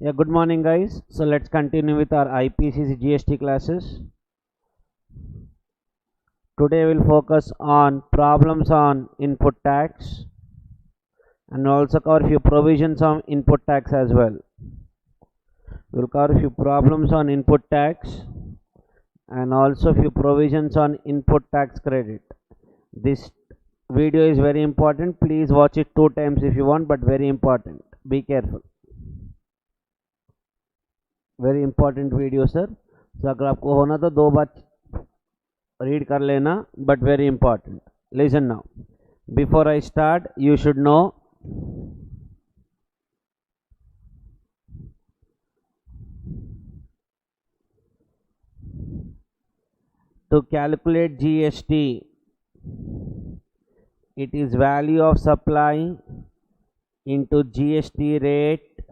Yeah, good morning, guys. So let's continue with our IPCC GST classes. Today we'll focus on problems on input tax and also cover few provisions on input tax as well. We'll cover few problems on input tax and also few provisions on input tax credit. This video is very important. Please watch it 2 times if you want, but very important. Be careful. Very important video sir. तो अगर आपको होना तो 2 बार read कर लेना, but very important. Listen now. Before I start you should know to calculate GST, it is value of supply into GST rate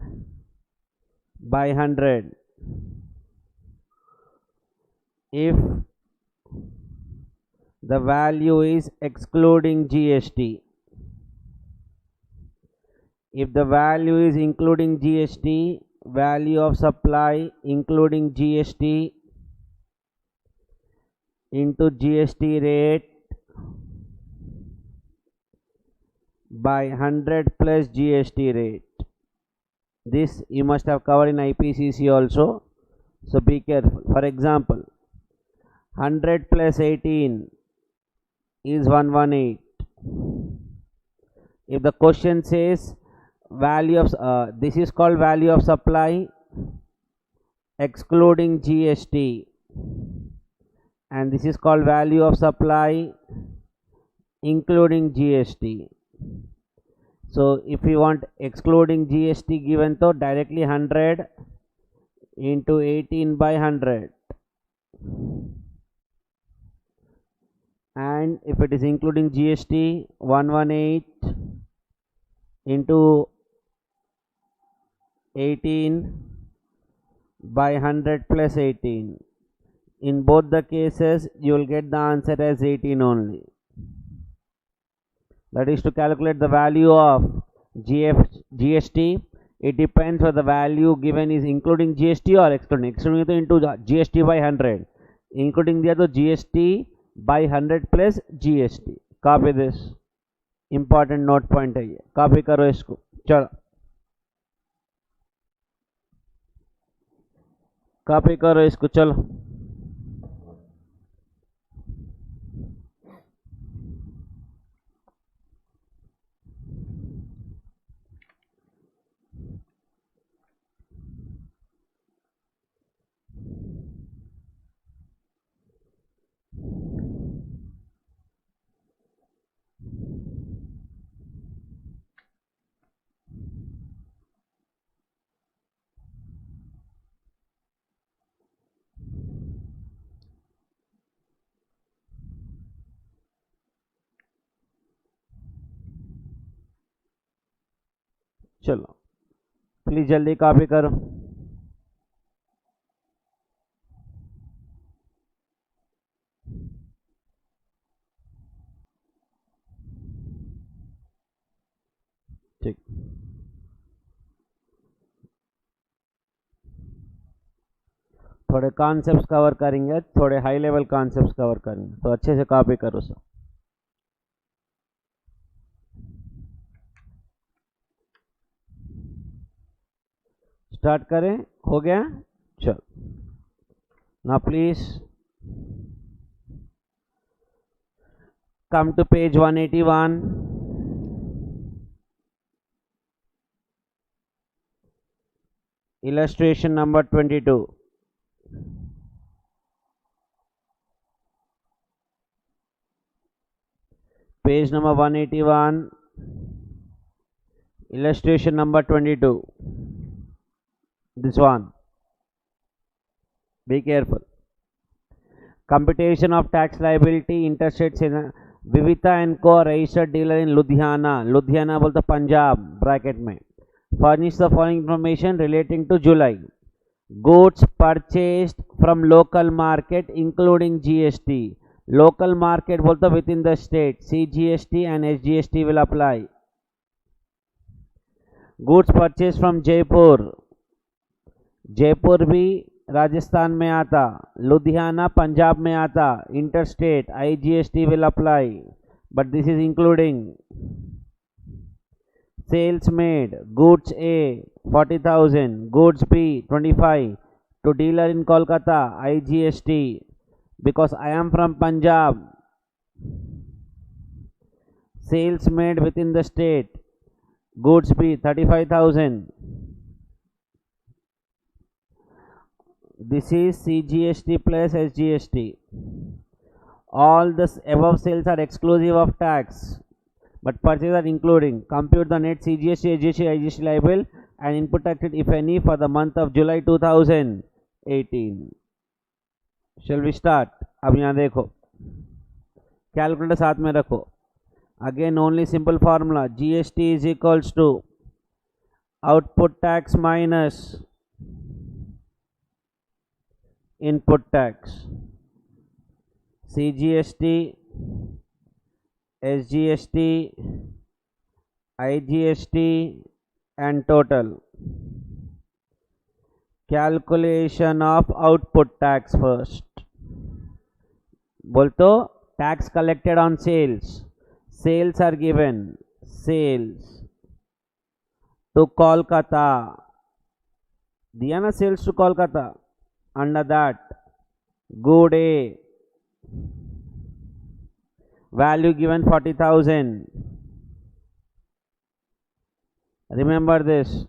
by 100. If the value is excluding GST, if the value is including GST, value of supply including GST into GST rate by 100 plus GST rate. This you must have covered in IPCC also, so be careful. For example, 100 plus 18 is 118. If the question says value of this is called value of supply excluding GST, and this is called value of supply including GST. So if you want excluding GST given, to directly 100 into 18 by 100, and if it is including GST, 118 into 18 by 100 plus 18. In both the cases you will get the answer as 18 only. That is to calculate the value of GST. It depends whether the value given is including GST or excluding. Excluding into GST by 100, including the other GST by 100 plus GST. Copy this. Important note point है ये. Copy करो इसको. चलो. Copy करो इसको. चलो. चलो please जल्दी कॉपी करो. ठीक. थोड़े कॉन्सेप्ट्स कवर करेंगे, थोड़े हाई लेवल कॉन्सेप्ट्स कवर करेंगे, तो अच्छे से कॉपी करो सब. स्टार्ट करें. हो गया. चल now please come to page 181. Illustration number 22. Page number 181, illustration number 22. This one. Be careful. Computation of tax liability interstates in Vivita and Co. registered dealer in Ludhiana. Ludhiana बोलते Punjab bracket में. Furnish the following information relating to July. Goods purchased from local market including GST. Local market बोलते within the state. CGST and SGST will apply. Goods purchased from Jaipur. Jaipur भी राजस्थान में आता, लुधियाना पंजाब में आता, interstate IGST will apply, but this is including sales made, goods A 40,000, goods B 25, to dealer in Kolkata IGST, because I am from Punjab, sales made within the state, goods B 35,000. This is CGST plus SGST. All the above sales are exclusive of tax, but purchases are including. Compute the net CGST, SGST, IGST liable and input tax if any for the month of July 2018. Shall we start? अब यहाँ देखो, calculator साथ में रखो. Again only simple formula, GST is equals to output tax minus input tax. CGST, SGST, IGST and total. Calculation of output tax first. बोलतो tax collected on sales. Sales are given. Sales to Kolkata. दिया ना sales to Kolkata. Under that, good A, value given 40,000. Remember this.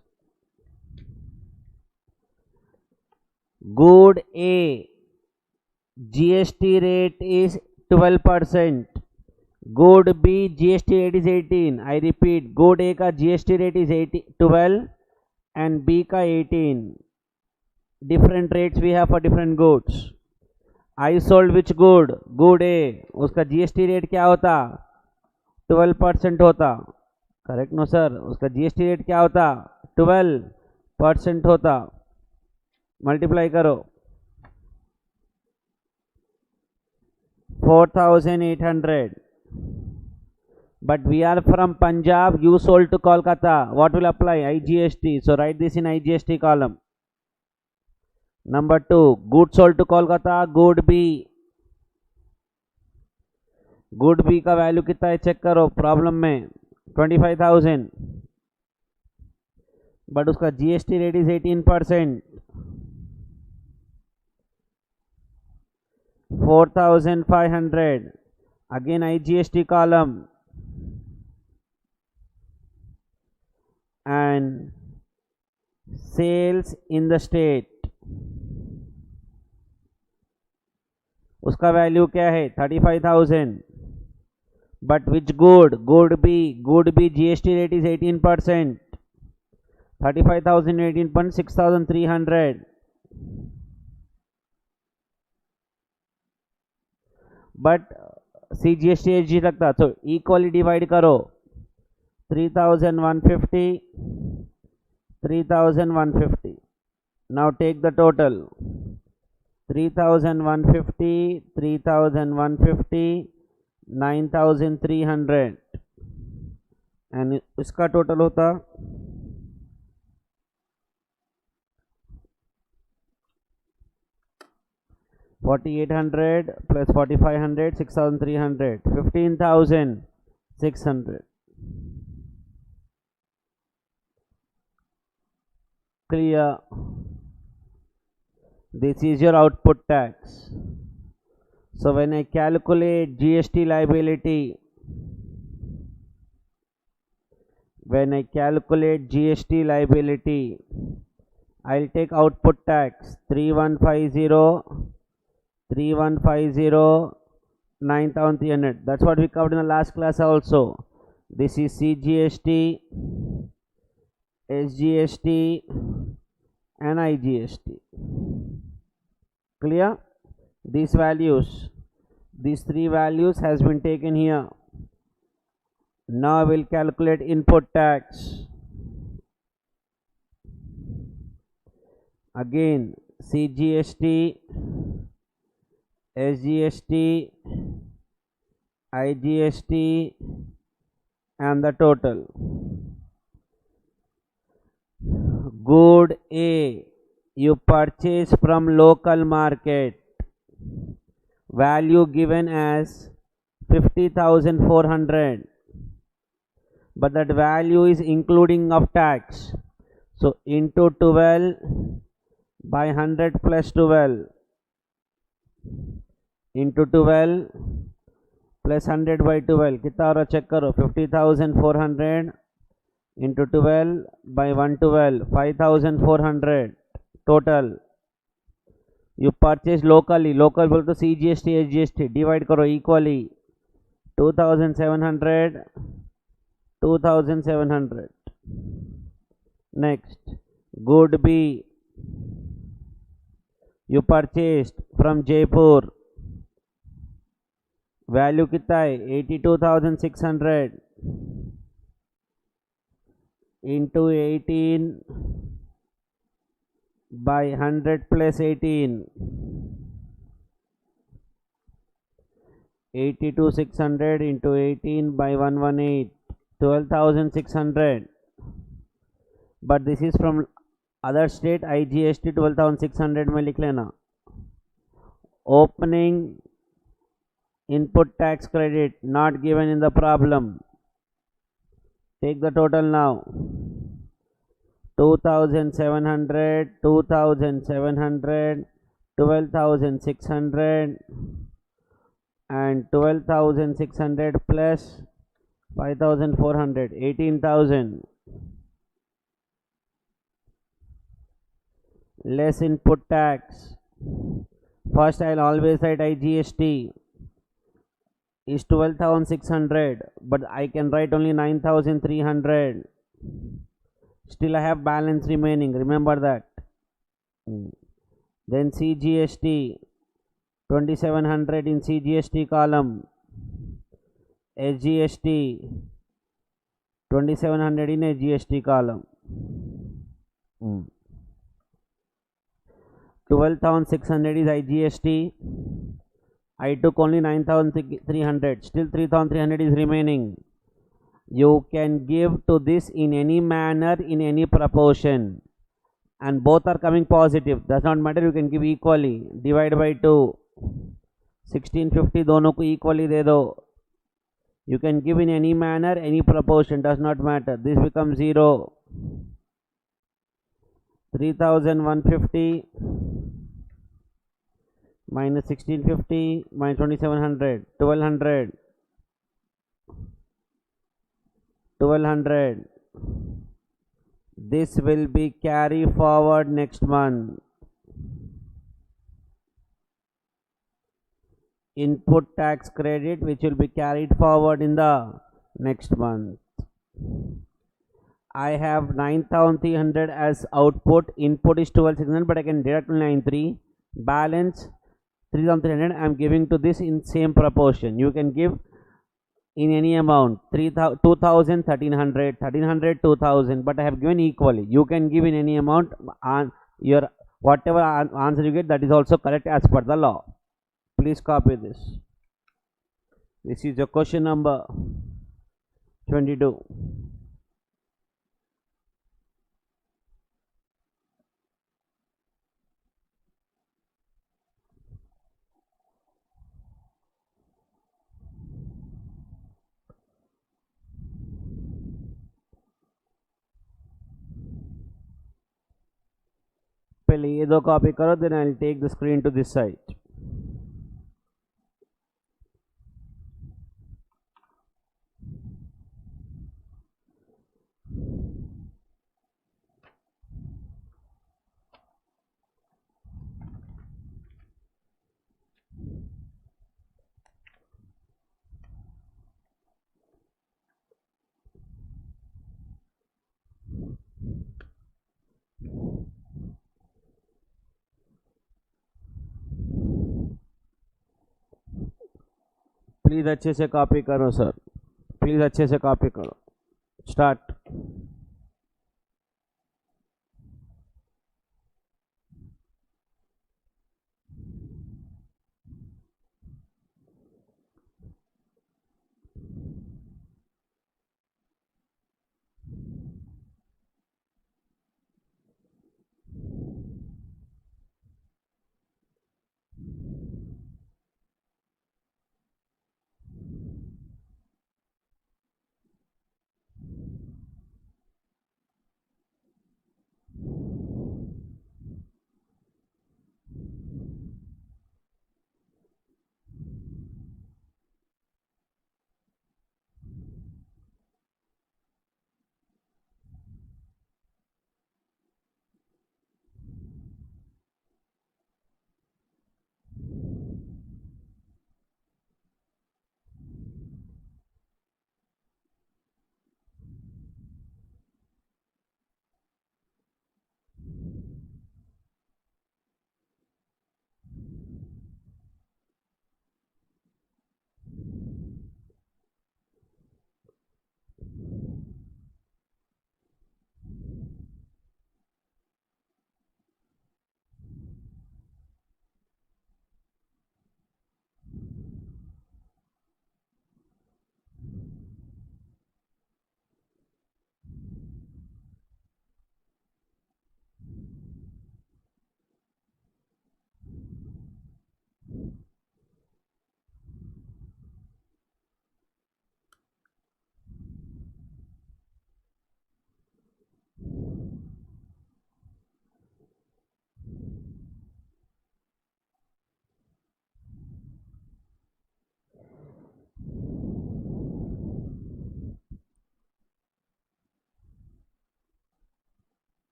Good A, GST rate is 12%. Good B, GST rate is 18. I repeat, good A का GST rate is 12 and B का 18. Different rates we have for different goods. I sold which good? Good A. उसका GST rate क्या होता? 12% होता. Correct no sir? उसका GST rate क्या होता? 12% होता. मल्टीप्लाई करो. 4,800. But we are from Punjab. You sold to Kolkata. What will apply? IGST. So write this in IGST column. Number 2, good sold to Kolkata, good B. Good B का value कितना है check करो problem में 25,000, but उसका GST rate is 18%. 4,500 again IGST column and sales in the state. उसका value क्या है 35,000, but which good? Good B GST rate is 18%. 35,000 18% 6,300. But C GST एच जी लगता तो इक्वली डिवाइड करो 3,150 3,150. Now take the total 3,150 3,150 9,300 and इसका टोटल होता 4,800 plus 4,500 6,300 15,600. Clear? This is your output tax. So when I calculate GST liability, I'll take output tax 3,150 9,300. That's what we covered in the last class also. This is CGST, SGST and IGST. Clear? These three values has been taken here. Now I will calculate input tax. Again CGST, SGST, IGST and the total. Good A You purchase from local market, value given as 50,400, but that value is including of tax. So into 12 by 100 plus 12 into 12 plus 100 by 12 कितना हो रहा check करो 50,400 into 12 by 112 5,400 total. You purchase locally, local बोल तो CGST SGST divide करो equally 2,700 2,700. Next, good B, you purchased from Jaipur, value कितना है 82,600 into 18 by 100 plus 18 82,600 into 18 by 118 12,600, but this is from other state IGST 12,600 में लिख लेना. Opening input tax credit not given in the problem. Take the total now. 2,700 2,700 12,600 and 12,600 plus 5,400 18,000 less input tax. First I'll always write IGST is 12,600, but I can write only 9,300. Still I have balance remaining, remember that. Then CGST 2,700 in CGST column, SGST 2,700 in SGST column. 12,600 is IGST. I took only 9,300. Still 3,300 is remaining. You can give to this in any manner, in any proportion, and both are coming positive. Does not matter. You can give equally. Divide by 2. 1650 दोनों को equally दे दो. You can give in any manner, any proportion. Does not matter. This becomes 0. 3,150 minus 1650 minus 2,700 1,200 1,200. This will be carry forward next month. Input tax credit which will be carried forward in the next month. I have 9,300 as output. Input is 12,600, but I can deduct 9,300. Balance 3,300 I am giving to this in same proportion. You can give in any amount. 2,000 1,300 1,300 2,000, but I have given equally. You can give in any amount. Your whatever answer you get, that is also correct as per the law. Please copy this. This is your question number 22. पहले ये दो copy करो, then I'll take the screen to this side. Please अच्छे से copy करो sir, please अच्छे से copy करो. Start.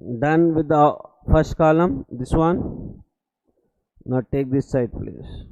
Done with the first column, this one. Now take this side, please.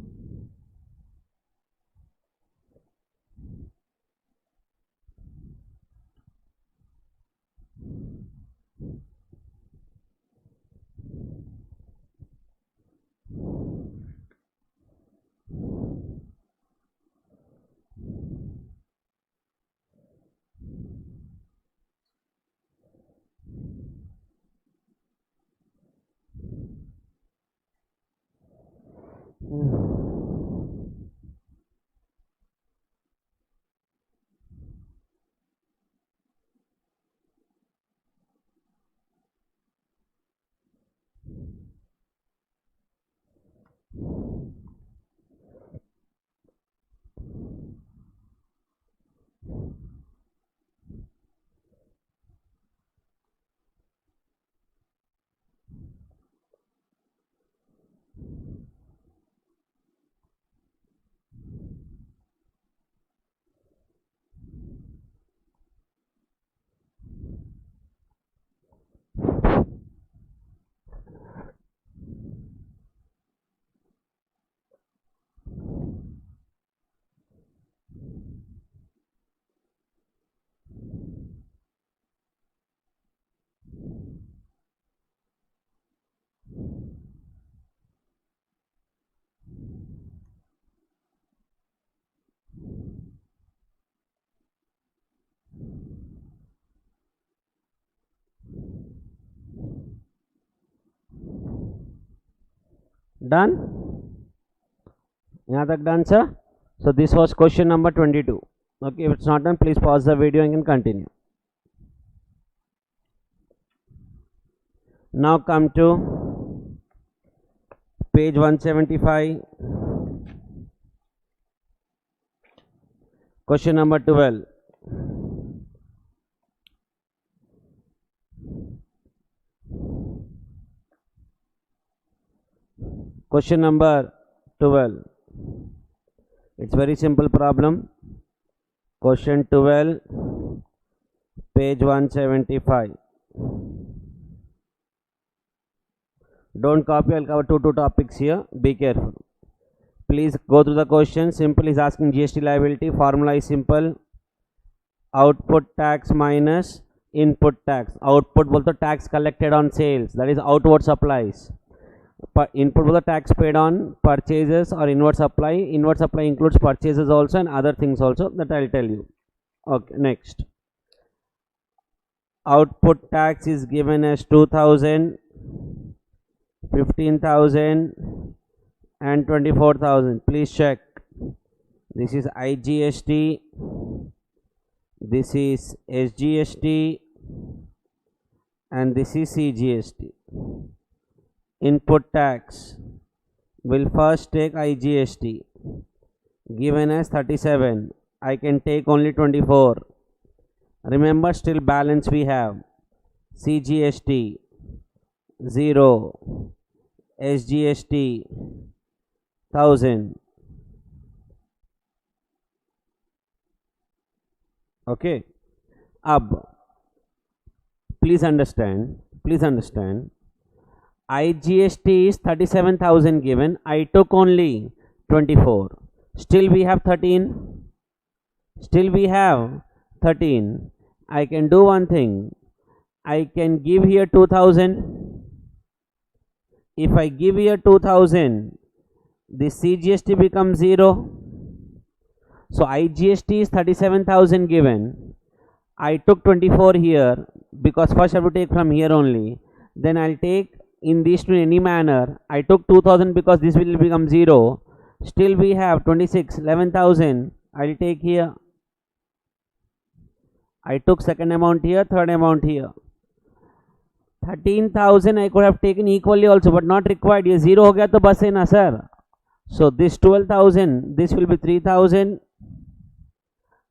Done? यहाँ तक done, sir? So this was question number 22. Okay, if it's not done, please pause the video and can continue. Now come to page 175. Question number 12. Question number 12. It's very simple problem. Question 12, page 175. Don't copy, I'll cover two topics here. Be careful. Please go through the question. Simple is asking GST liability. Formula is simple. Output tax minus input tax. Output बोलते tax collected on sales. That is outward supplies. Input was the tax paid on purchases or inward supply. Inward supply includes purchases also and other things also that I'll tell you. Okay, next. Output tax is given as 2000, 15,000 and 24,000. Please check. This is IGST. This is SGST and this is CGST. Input tax will first take IGST given as 37. I can take only 24. Remember, still balance we have CGST 0, SGST 1000. Okay. Ab, please understand. IGST is 37,000 given. I took only 24. Still we have 13. I can do one thing. I can give here 2000. If I give here 2000, the CGST becomes 0. So IGST is 37,000 given. I took 24 here because first I have to take from here only. Then I'll take in these two in any manner. I took 2000 because this will become 0. Still we have 26, 11,000. I'll take here. I took second amount here, third amount here. 13,000 I could have taken equally also, but not required. ये 0 हो गया तो बस है ना sir. So this 12,000, this will be 3,000.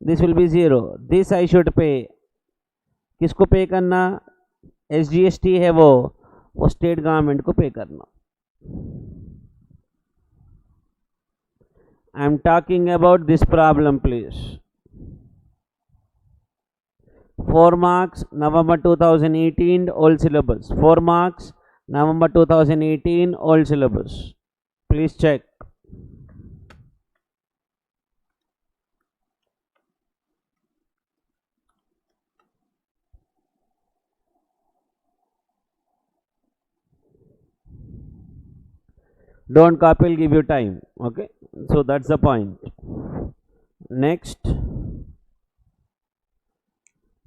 This will be 0. This I should pay. किसको पे करना? SGST है वो स्टेट गवर्नमेंट को पे करना. I am talking about this problem, please. 4 marks, November 2018, old syllabus. 4 marks, November 2018, old syllabus. Please check. Don't copy, will give you time. Okay, so that's the point. Next,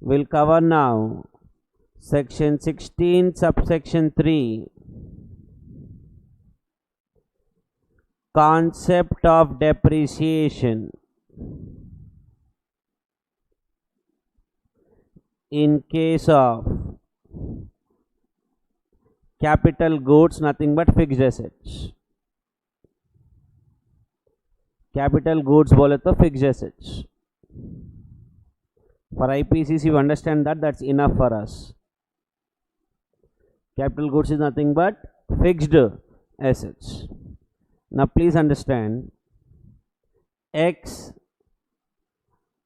we'll cover now section 16, subsection 3, concept of depreciation in case of capital goods, nothing but fixed assets. Capital goods बोले तो fixed assets. For IPCC, you understand that, that's enough for us. Capital goods is nothing but fixed assets. Now please understand, X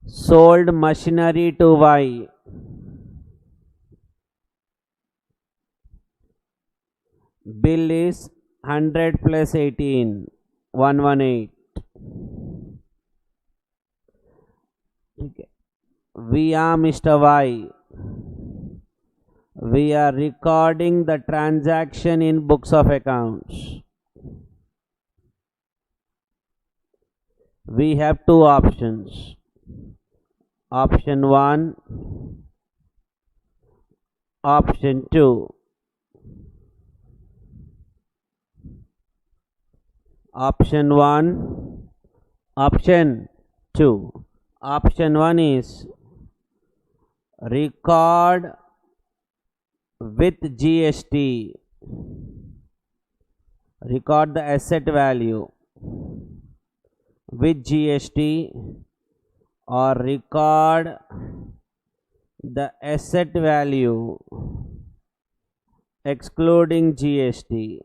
sold machinery to Y. Bill is 100 plus 18, 118. Okay. We are Mr. Y. We are recording the transaction in books of accounts. We have two options. Option 1, option 2. Option 1, option 2. Option 1 is record with GST, record the asset value with GST, or record the asset value excluding GST.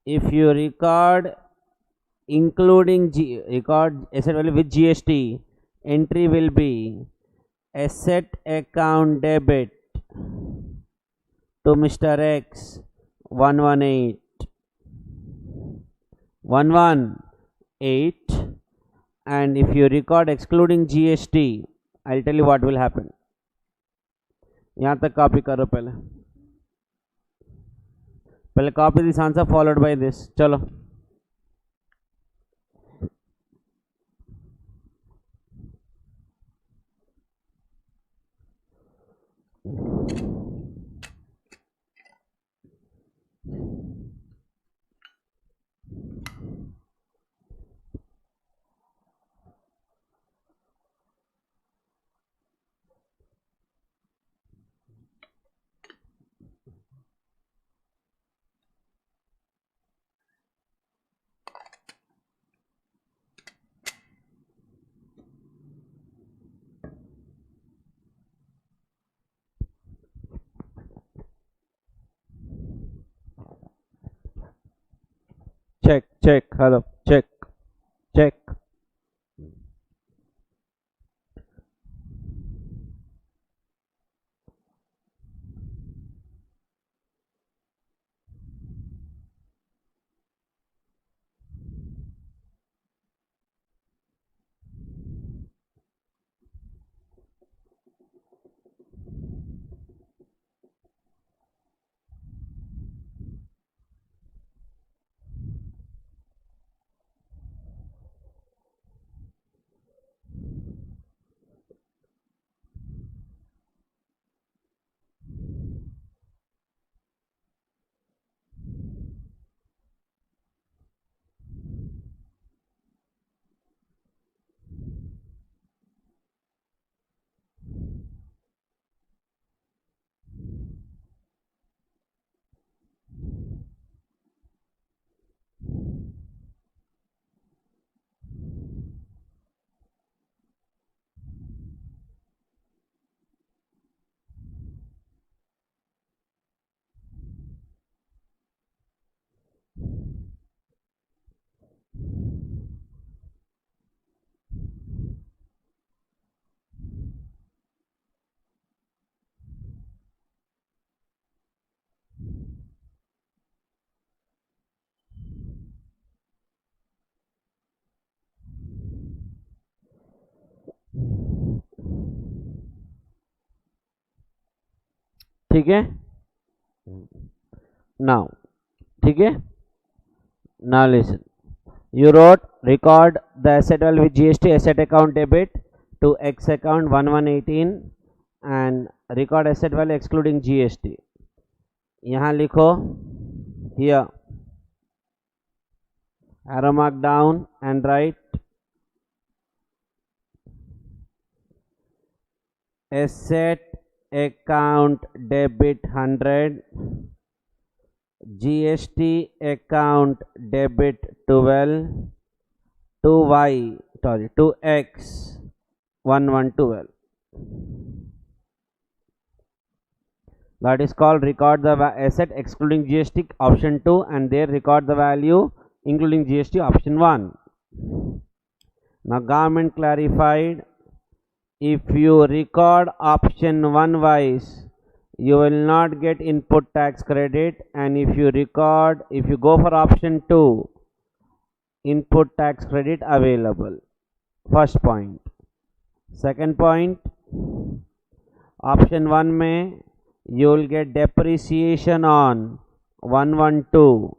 If you record including record asset value with GST, entry will be asset account debit to Mr. X 118, 118, and if you record excluding GST, I'll tell you what will happen. यहाँ तक copy करो, पहले copy this answer followed by this. चलो check, hello, check. ठीक है now, ठीक है now listen, you wrote record the asset value with GST asset account debit to X account 1118 and record asset value excluding GST. यहाँ लिखो here arrow mark down and write asset account debit 100, GST account debit 12 to Y, sorry, to X 1112. That is called record the asset excluding GST option 2 and there record the value including GST option 1. Now government clarified, if you record option 1 wise, you will not get input tax credit, and if you go for option 2, input tax credit available. First point. Second point, option 1 में you will get depreciation on 112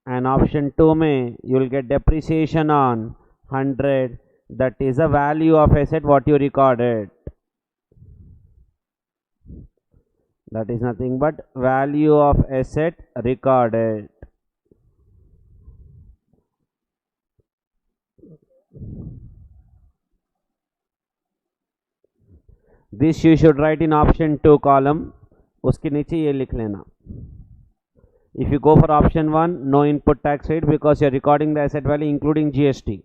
and option 2 में you will get depreciation on 100, that is the value of asset what you recorded, that is nothing but value of asset recorded. This you should write in option 2 column, उसके नीचे ये लिख लेना. If you go for option 1, no input tax rate because you are recording the asset value including GST.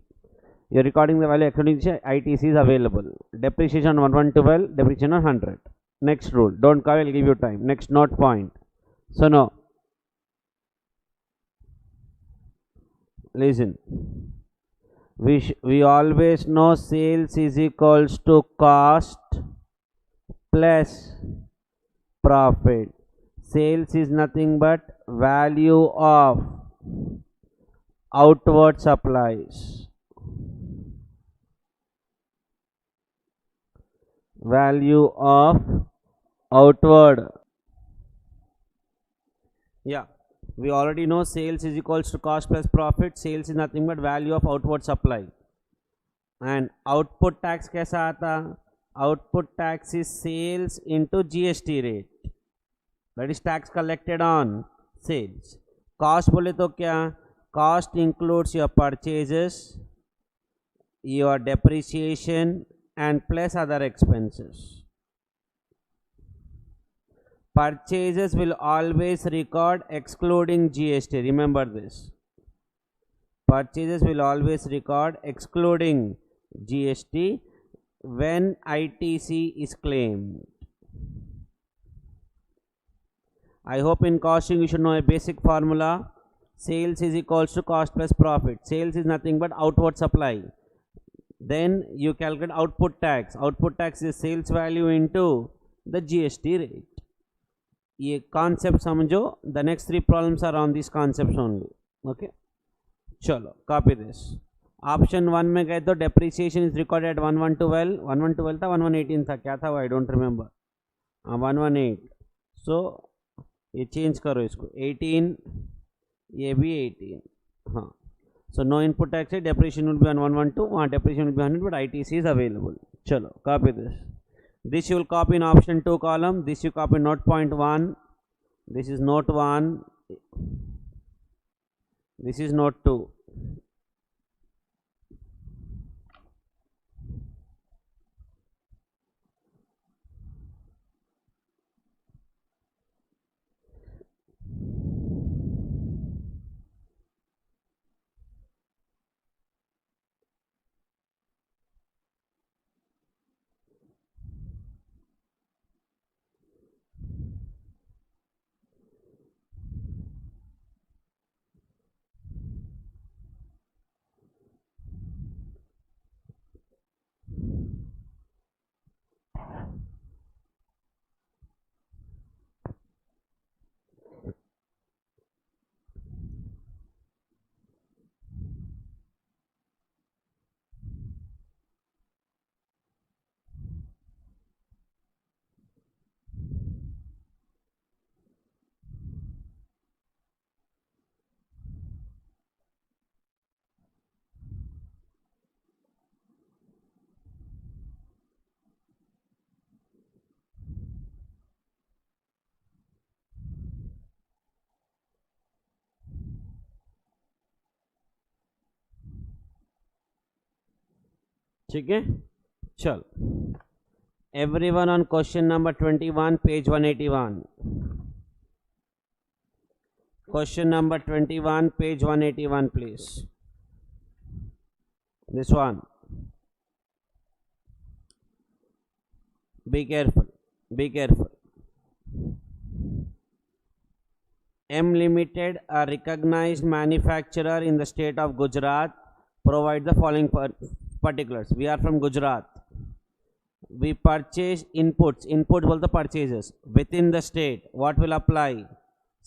You are recording the value excluding ITC is available. Depreciation on 112, depreciation on 100. Next rule, don't call, I will give you time. Next note point. So no. Listen. We always know sales is equals to cost plus profit. Sales is nothing but value of outward supplies. Value of outward. Yeah, we already know sales is equals to cost plus profit. Sales is nothing but value of outward supply. And output tax कैसा आता? Output tax is sales into GST rate. That is tax collected on sales. Cost बोले तो क्या? Cost includes your purchases, your depreciation and plus other expenses. Purchases will always record excluding GST. Remember this. Purchases will always record excluding GST when ITC is claimed. I hope in costing you should know a basic formula. Sales is equals to cost plus profit. Sales is nothing but outward supply. Then you calculate output tax. Output tax is sales value into the GST rate. ये concept समझो. The next 3 problems are on these concepts only. Okay. चलो copy this. Option 1 में गए तो depreciation is recorded at 1112. 1112 था 1118 था क्या था वो I don't remember. 118. So ये change करो इसको 18, ये भी 18. हाँ. So no input tax rate, depreciation will be on 112, वहाँ depreciation will be 100, but ITC is available. चलो copy this. This you will copy in option 2 column. This you copy note point 1. This is note 1. This is note 2. ठीक है, चल everyone on question number 21 page 181. Question number 21 page 181 please. This one, be careful, be careful. M Limited, a recognized manufacturer in the state of Gujarat, provide the following particulars. We are from Gujarat. We purchase inputs. Input will the purchases within the state. What will apply?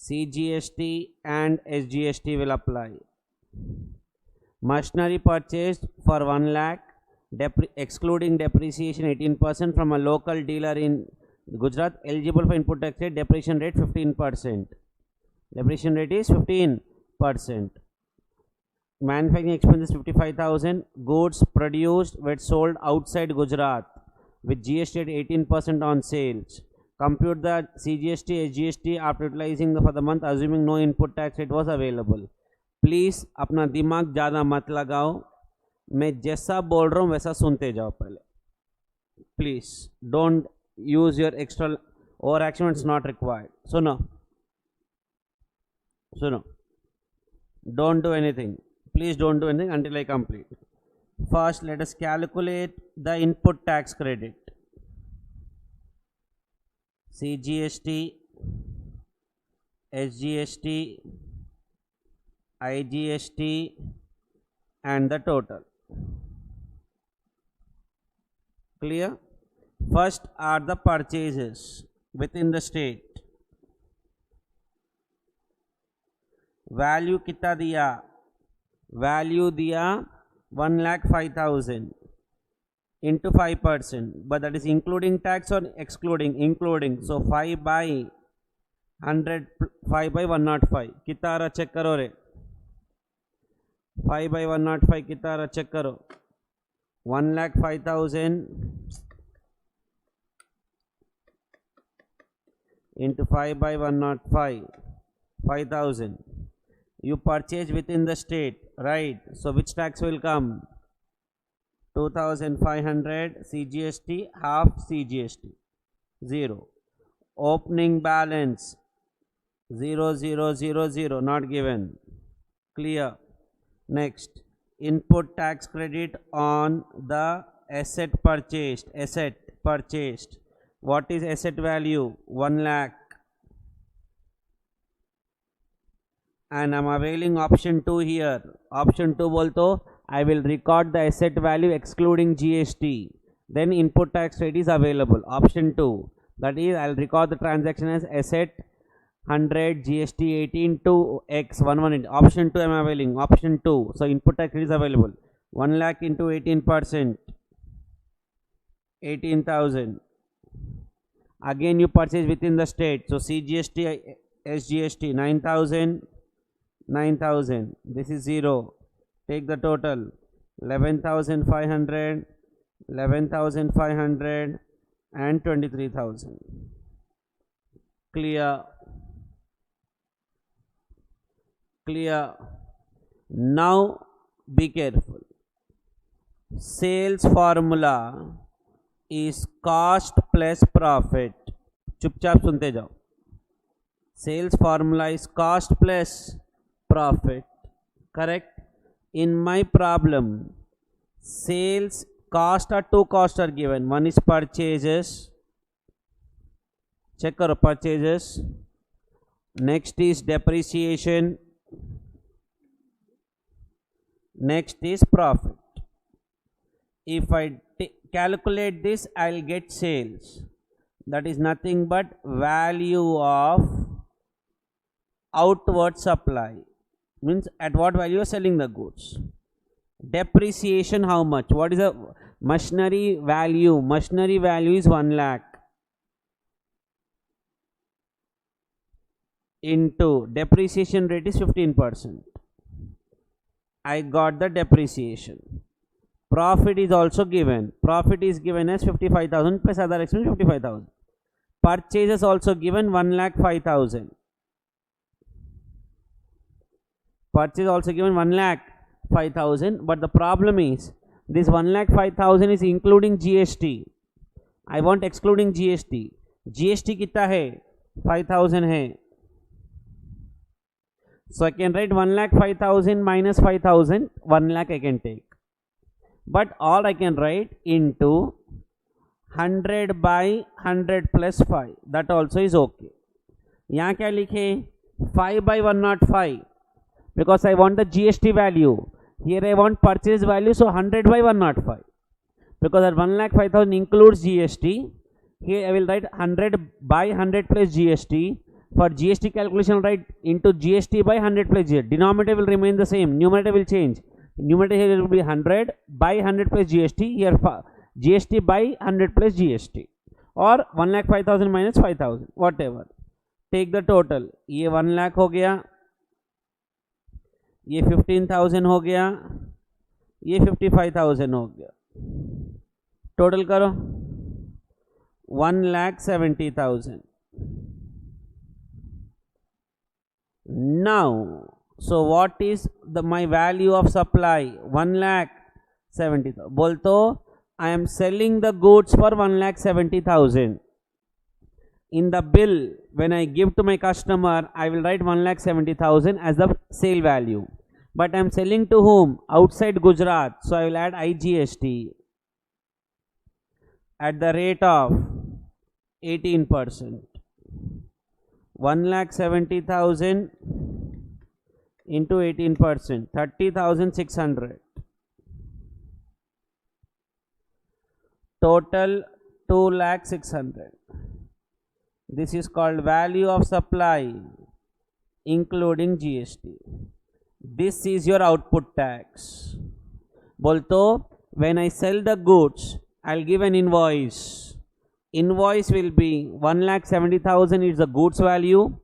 CGST and SGST will apply. Machinery purchased for 1 lakh, excluding depreciation 18% from a local dealer in Gujarat, eligible for input tax rate, depreciation rate 15%. Depreciation rate is 15%. Manufacturing expenses 55,000. Goods produced were sold outside Gujarat with GST at 18% on sales. Compute the CGST, SGST after utilizing for the month, assuming no input tax rate was available. Please अपना दिमाग ज़्यादा मत लगाओ, मैं जैसा बोल रहा हूँ वैसा सुनते जाओ पहले. Please don't use your extra over action, it's not required. सुनो सुनो, don't do anything, please don't do anything until I complete. First let us calculate the input tax credit. CGST, SGST, IGST and the total. Clear? First are the purchases within the state. Value कितना दिया? Value दिया 1,05,000 into 5%, but that is including tax or excluding? Including. So 5 by 100, 5 by 105 कितना आ रहा check करो रे. 5 by 105 कितना आ रहा check करो. 1,05,000 into 5 by 105, 5,000. You purchase within the state, right? So which tax will come? 2,500 CGST, half CGST, 0. Opening balance 0,000, not given. Clear? Next, input tax credit on the asset purchased. Asset purchased. What is asset value? 1 lakh. And I am availing option 2 here. Option 2 bolto, I will record the asset value excluding GST. Then input tax rate is available. Option 2. That is, I will record the transaction as asset 100, GST 18 to X 118. Option 2 I am availing. Option 2. So input tax rate is available. 1 lakh into 18%. 18,000. Again you purchase within the state. So CGST, SGST 9,000. 9,000. This is 0. Take the total. 11,500, 11,500 and 23,000. Clear? Clear? Now be careful. Sales formula is cost plus profit. चुपचाप सुनते जाओ. Sales formula is cost plus profit. Correct? In my problem, sales cost or 2 costs are given. One is purchases. Check karo purchases. Next is depreciation. Next is profit. If I calculate this, I'll get sales. That is nothing but value of outward supply. Means at what value you are selling the goods. Depreciation how much? What is the machinery value? Machinery value is 1 lakh into depreciation rate is 15%. I got the depreciation. Profit is also given. Profit is given as 55,000 plus other expense 55,000. Purchases also given 1,05,000. Purchase also given 1,05,000, but the problem is This 1,05,000 is including GST. I want excluding GST. GST कितना है? 5,000 है. So I can write 1,05,000 minus 5,000, 1 lakh I can take. But all I can write into 100 by 100 plus 5. That also is okay. यहाँ क्या लिखे? 5 by 105. Because I want the GST value. Here I want purchase value, so 100 by 105. Because that 1,05,000 includes GST. Here I will write 100 by 100 plus GST. For GST calculation, write into GST by 100 plus GST. Denominator will remain the same. Numerator will change. Numerator here will be 100 by 100 plus GST. Here GST by 100 plus GST. Or 1,05,000 minus 5,000. Whatever. Take the total. ये 1 lakh हो गया. ये 15,000 हो गया. ये 55,000 हो गया. Total करो. 1,70,000. Now, so what is my value of supply? 1,70,000. बोल तो I am selling the goods for 1,70,000. In the bill, when I give to my customer, I will write 1,70,000 as the sale value. But I am selling to whom? Outside Gujarat. So I will add IGST at the rate of 18%. 1,70,000 into 18%, 30,600. Total 2,600,000. This is called value of supply including GST. This is your output tax. Bolto, when I sell the goods, I'll give an invoice. Invoice will be 1,70,000 is the goods value,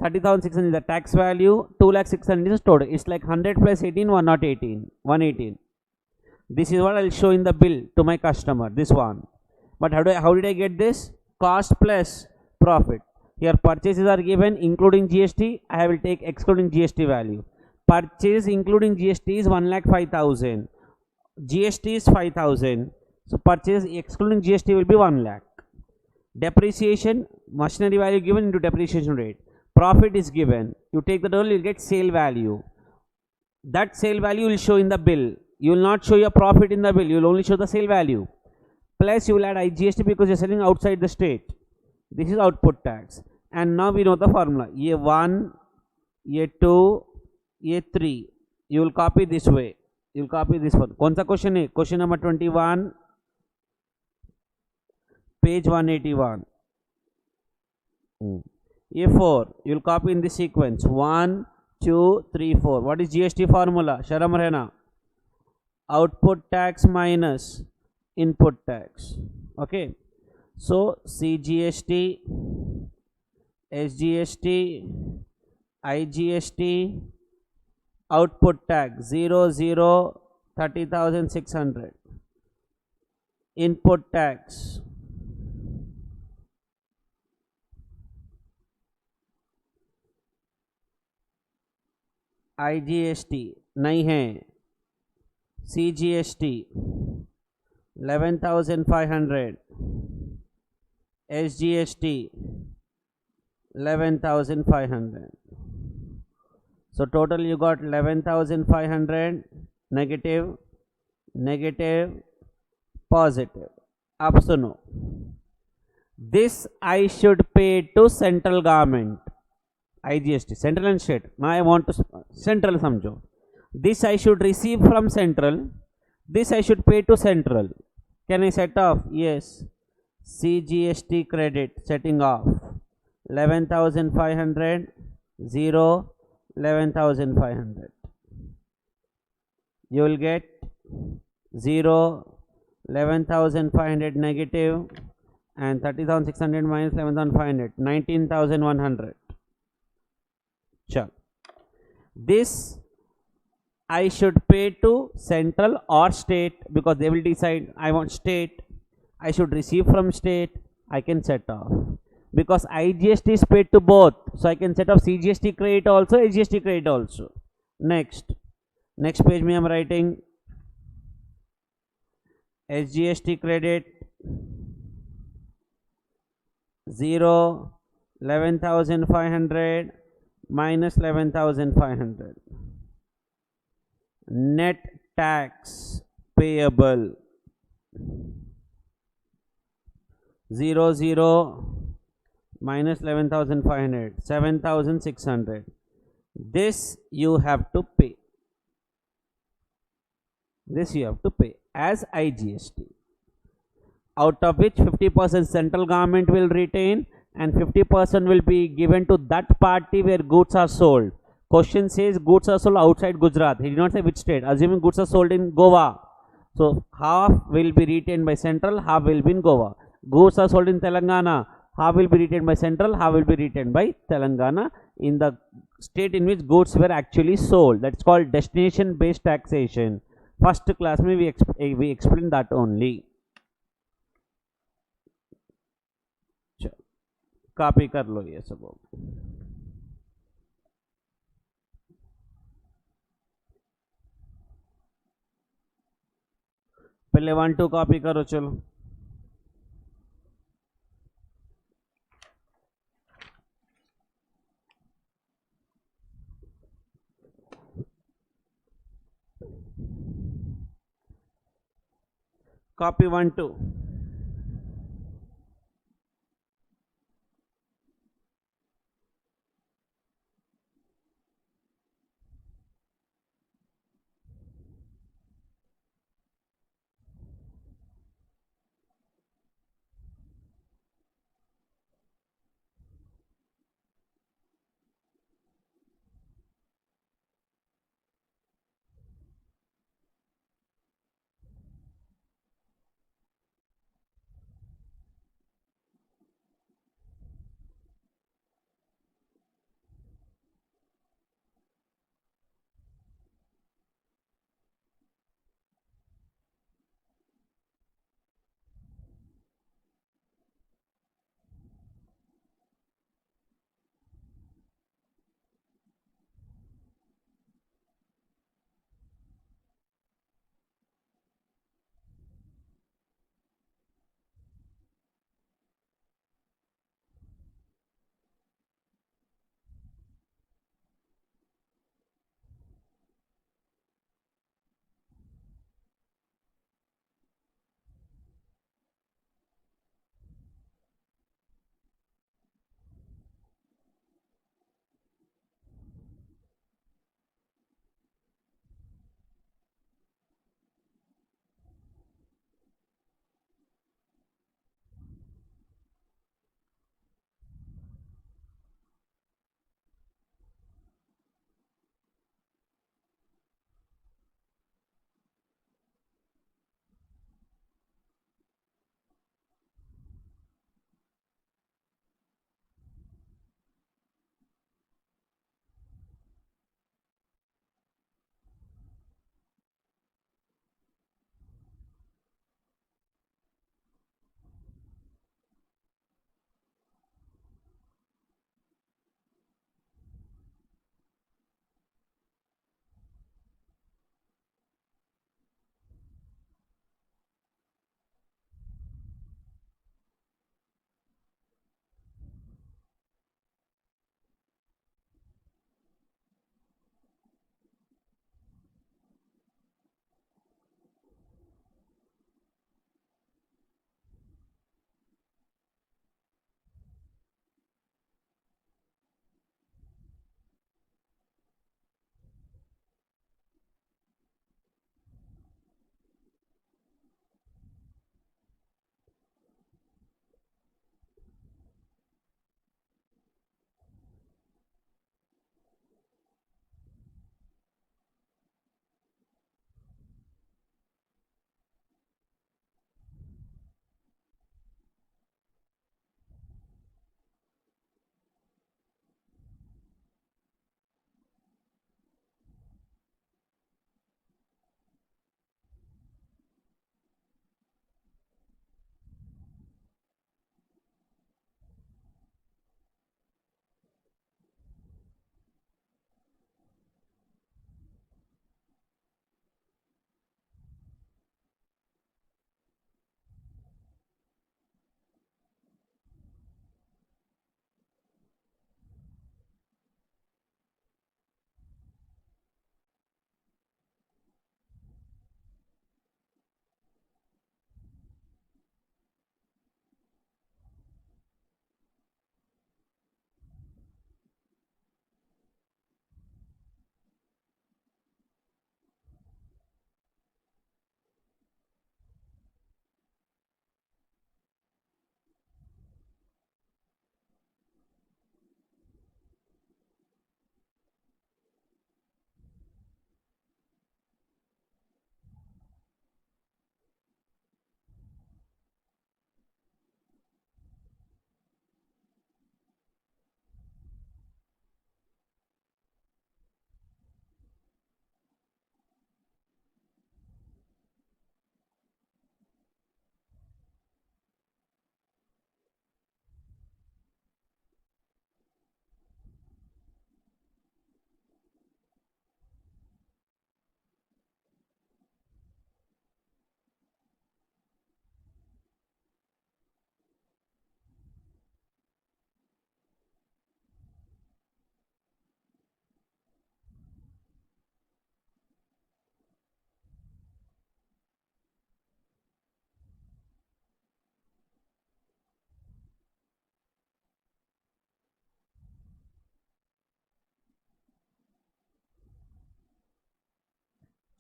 30,600 is the tax value, 2,600 is total. It's like 100 plus 18, 118. This is what I'll show in the bill to my customer, this one. But how did I get this? Cost plus profit. Here purchases are given including GST. I will take excluding GST value. Purchase including GST is 1,05,000. GST is 5,000. So purchase excluding GST will be 1 lakh. Depreciation, machinery value given into depreciation rate. Profit is given. You take the total, you will get sale value. That sale value will show in the bill. You will not show your profit in the bill. You will only show the sale value. Plus you will add IGST because you are selling outside the state. This is output tax. And now we know the formula. Ye 1, ye 2, ye 3. You will copy this way. You will copy this one. कौन सा question है? Question number 21. Page 181. A 4. You will copy in this sequence. 1, 2, 3, 4. What is GST formula? Sharam Rehna. Output tax minus input tax. Okay. So CGST, SGST, IGST, output tax 0, 0, 30,600. Input tax IGST नहीं है. CGST 11,500. SGST 11,500. So total you got 11,500 negative, negative, positive. अब सुनो, this I should pay to central government. IGST, central and state. Now I want to central समझो. This I should receive from central. This I should pay to central. Can I set off? Yes. CGST credit setting off. 11,500 0 11,500. You will get 0 11,500 negative and 30,600 minus 11,500 19,100. Sure. This I should pay to central or state because they will decide. I want state. I should receive from state. I can set off because IGST is paid to both, so I can set off CGST credit also, SGST credit also. Next page me I am writing SGST credit 0, 11,500 minus 11,500. Net tax payable 0, 0 minus 11,500, 7,600. This you have to pay. This you have to pay as IGST, out of which 50% central government will retain and 50% will be given to that party where goods are sold. Question says goods are sold outside Gujarat. He did not say which state. Assuming goods are sold in Goa, so half will be retained by central, half will be in Goa. Goods are sold in Telangana, half will be retained by central, half will be retained by Telangana in the state in which goods were actually sold. That's called destination based taxation. First class में we explain that only. Copy कर लो ये सब. पहले 1 2 copy करो. चलो copy 1 2.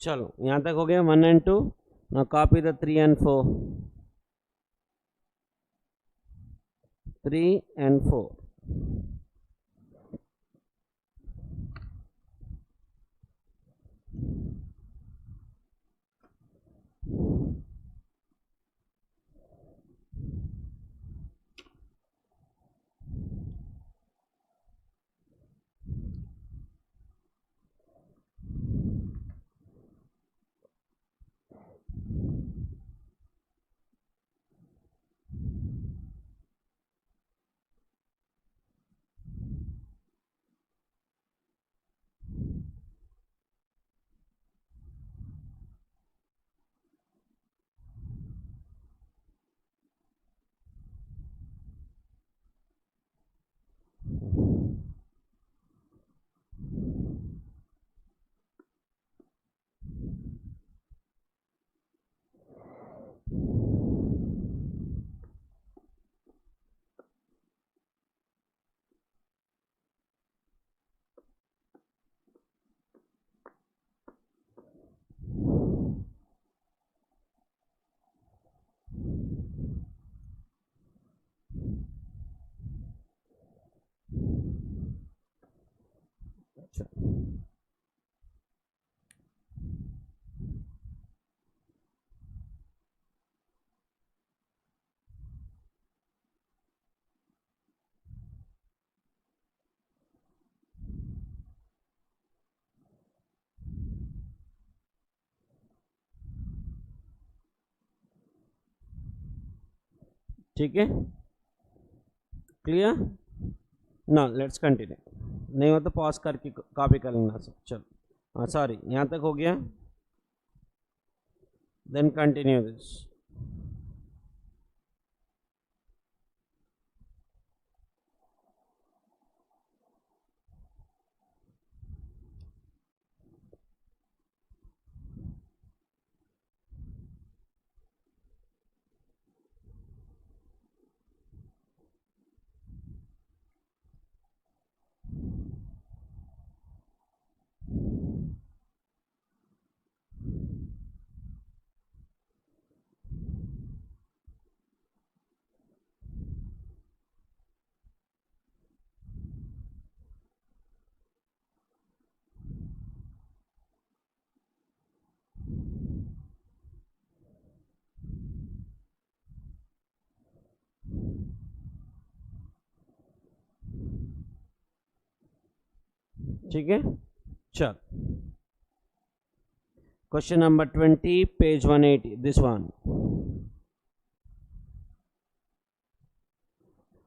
चलो यहाँ तक हो गया 1 and 2. Now copy the 3 and 4. 3 and 4. ठीक है, क्लियर. ना लेट्स कंटिन्यू. नहीं हो तो पॉज करके कॉपी कर लेना सब. चलो हाँ सॉरी, यहाँ तक हो गया. Then continue this. ठीक है, चल. Question number 20, page 180. This one.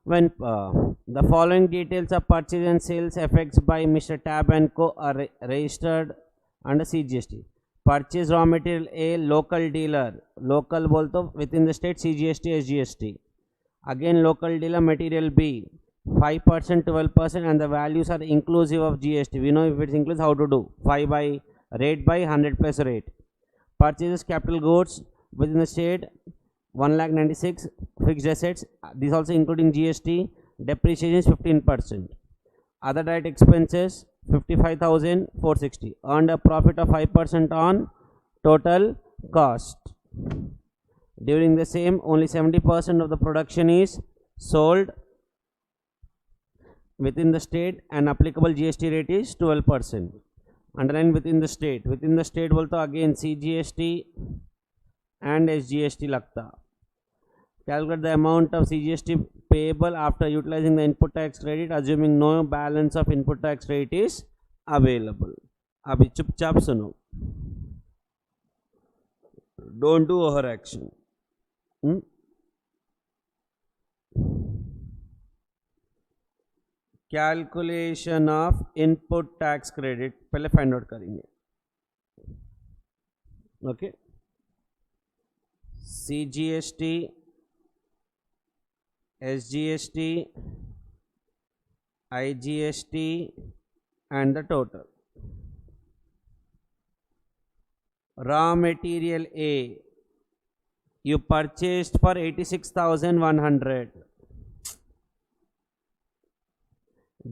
When the following details of purchase and sales effects by Mr. Tab and Co are registered under CGST. Purchase raw material A, local dealer. Local बोल तो within the state CGST SGST. Again local dealer material B. 5%, 12%, and the values are inclusive of GST. We know if it includes how to do. 5 by rate by 100 plus rate. Purchases capital goods within the state 1,96,000 fixed assets. This also including GST. Depreciation is 15%. Other direct expenses 55,460. Earned a profit of 5% on total cost. During the same, only 70% of the production is sold within the state and applicable GST rate is 12%. Underline within the state. Within the state बोलते again CGST and SGST लगता. Calculate the amount of CGST payable after utilizing the input tax credit, assuming no balance of input tax credit is available. अभी चुपचाप सुनो. Don't do overaction. Calculation of input tax credit पहले find out करेंगे. Okay, CGST, SGST, IGST and the total. Raw material A you purchased for 86,100.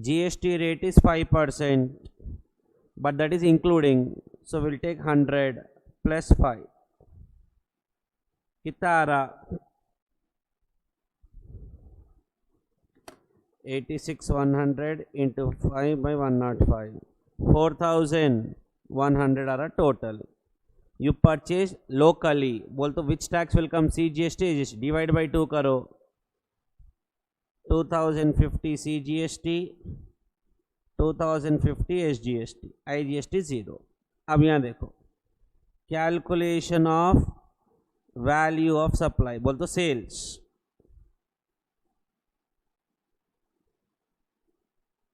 GST rate is 5%, but that is including. So we'll take 100 plus 5. कितना आ रहा? 86,100 into 5 by 105. 4,100 are a total. You purchase locally. बोल तो which tax will come? CGST. Divide by 2 करो. 2050 CGST, 2050 SGST, IGST 0. अब यहाँ देखो, calculation of value of supply, बोल तो sales.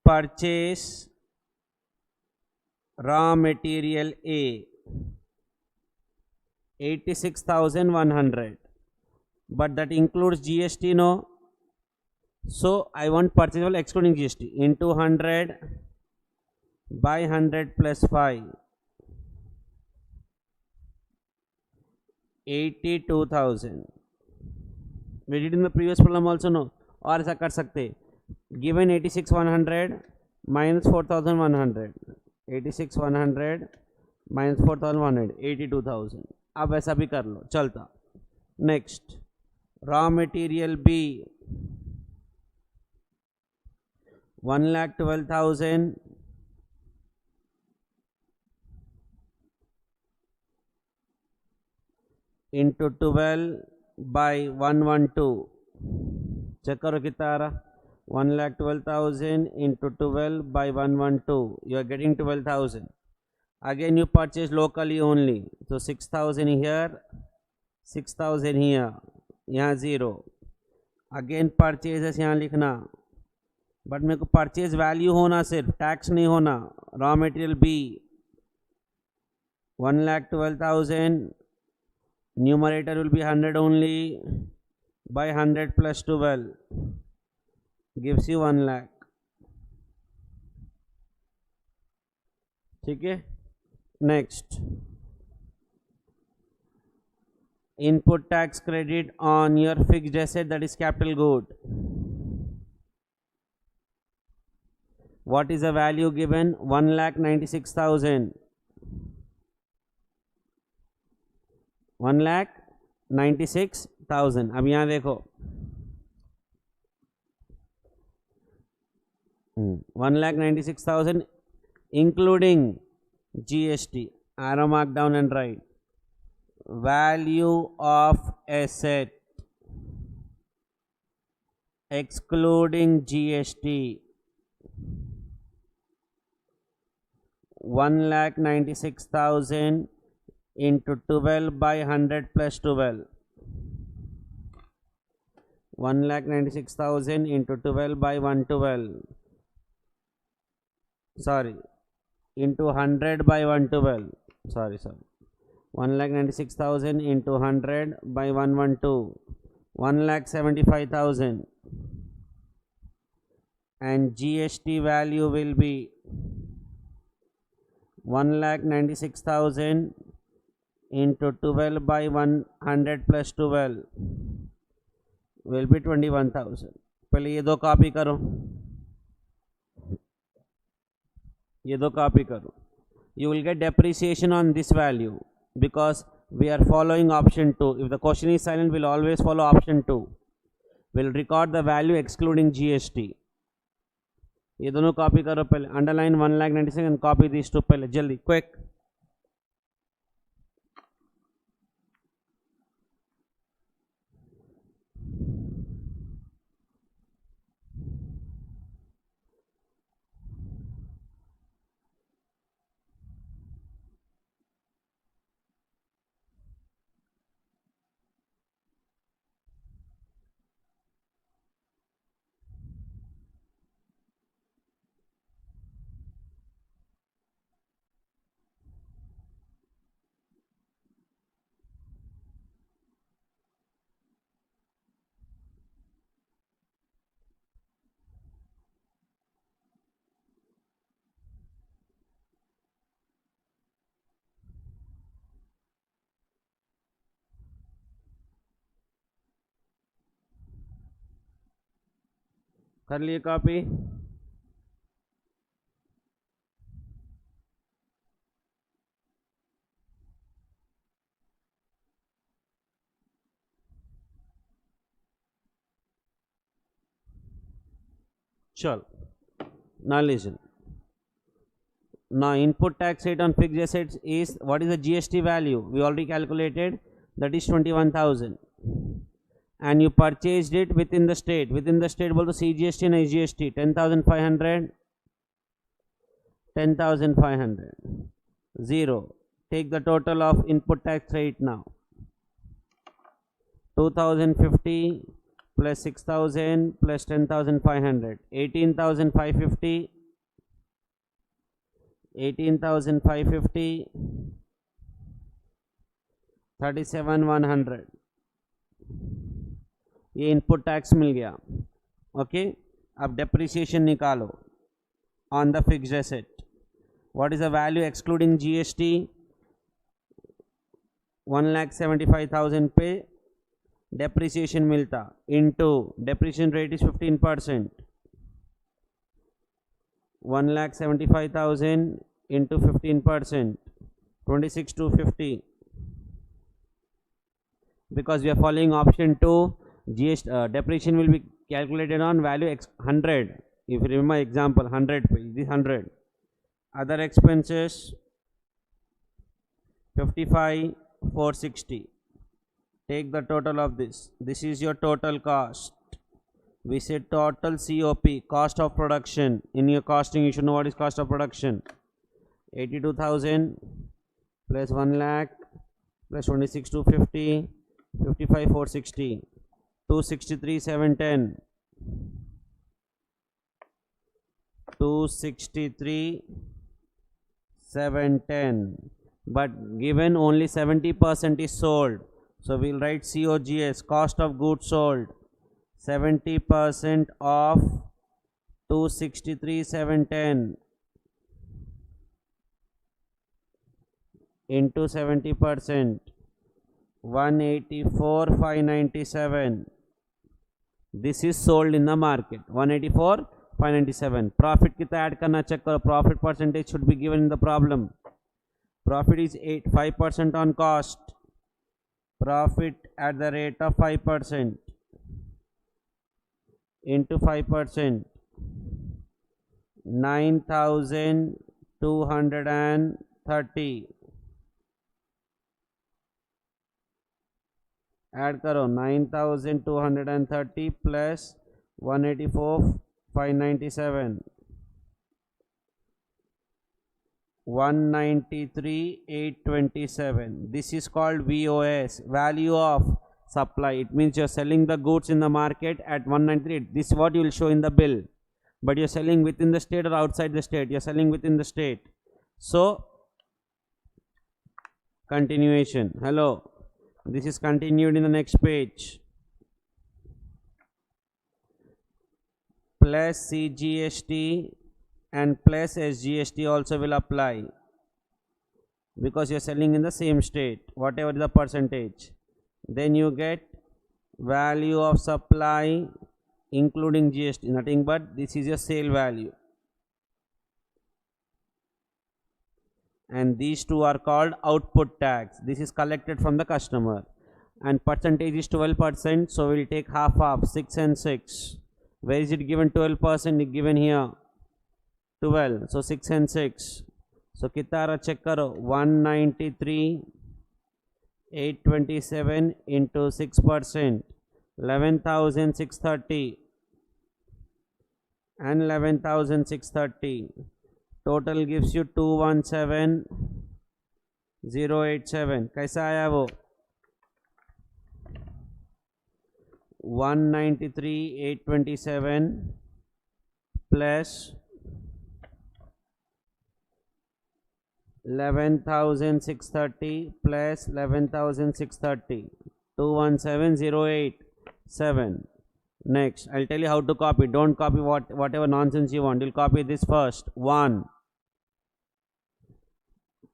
Purchase raw material A 86,100, but that includes GST, no? So I want purchase value excluding GST into 100 by 100 plus 5, 82,000. We did in the previous problem also, no? और ऐसा कर सकते, given 86,100 minus 4,100, 86,100 minus 4,100, 82,000. अब ऐसा भी कर लो, चलता. Next, raw material B 1,12,000 into 12 by 112. Check करो कितना आ रहा. 1,12,000 into 12 by 112. You are getting 12,000. Again you purchase locally only. So 6,000 here, 6,000 here. यहाँ 0. Again purchases यहाँ लिखना. बट मेरे को परचेज वैल्यू होना, सिर्फ टैक्स नहीं होना. Raw material B 1,12,000. Numerator will be 100 only by 100 plus 12 gives you 1 lakh. ठीक है. Next, input tax credit on your fixed asset, that is capital good. What is the value given? 1,96,000. 1,96,000. अब यहाँ देखो, 1,96,000 including GST. Arrow mark down and write value of asset excluding GST. 1,96,000 into 12 by 100 plus 12. 1,96,000 into 12 by 112. Sorry, into 100 by 112. Sorry. 1,96,000 into 100 by 112. 1,75,000. And GST value will be 1,96,000 into 12 by 100 plus 12 will be 21,000. पहले ये दो copy करो, ये दो copy करो. You will get depreciation on this value because we are following option 2. If the question is silent, we'll always follow option 2. We'll record the value excluding GST. ये दोनों copy करो पहले. Underline 1,96,000 and copy these two पहले, जल्दी, quick. कर लिए copy. Chal. Now listen. Now input tax rate on fixed assets is, what is the GST value? We already calculated, that is 21,000. And you purchased it within the state. Within the state, both the CGST and SGST, 10,500, 10,500. 0. Take the total of input tax rate now. 2,050 plus 6,000 plus 10,500. 18,550. 18,550. 37,100. ये input tax मिल गया. Okay, अब depreciation निकालो on the fixed asset. What is the value excluding GST? 1,75,000 पे depreciation मिलता, into depreciation rate is 15%. 1,75,000 into 15%, 26,250. Because we are following option 2, GST depreciation will be calculated on value 100. If you remember example 100, this 100. Other expenses 55,460. Take the total of this. This is your total cost. We said total COP, cost of production. In your costing, you should know what is cost of production. 82,000 plus 1 lakh plus 26,250, 55,460, 263,710, 263,710. But given only 70% is sold, so we'll write COGS, cost of goods sold. 70% of 263,710 into 70%, 184,597. This is sold in the market. 184,597. Profit कितना add करना check करो. Profit percentage should be given in the problem. Profit is 5% on cost. Profit at the rate of 5% into 5%, 9,230. Add करो 9,230 plus 184,597, 193,827. This is called VOS, value of supply. It means you're selling the goods in the market at 193. This is what you will show in the bill, but you're selling within the state or outside the state? You're selling within the state. So continuation. Hello, this is continued in the next page. Plus CGST and plus SGST also will apply, because you're selling in the same state, whatever the percentage. Then you get value of supply including GST, nothing but this is your sale value, and these two are called output tax. This is collected from the customer, and percentage is 12%, so we'll take half, 6 and 6. Where is it given? 12% is given here, 12. So 6 and 6. So kitara check karo, 193,827 into 6%, 11,630 and 11,630. Total gives you 217,087. कैसा आया वो? 193,827 plus 11,630 plus 11,630, 217,087. Next, I'll tell you how to copy. Don't copy whatever nonsense you want. You'll copy this first. 1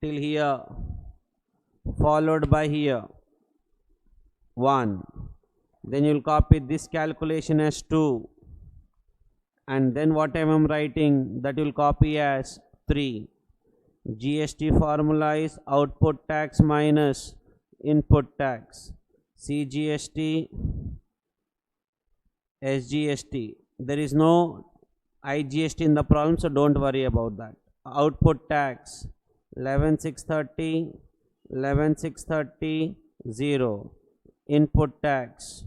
till here, followed by here 1. Then you'll copy this calculation as 2, and then whatever I'm writing, that you'll copy as 3. GST formula is output tax minus input tax. CGST, SGST. There is no IGST in the problem, so don't worry about that. Output tax 11,630, 11,630, 0. Input tax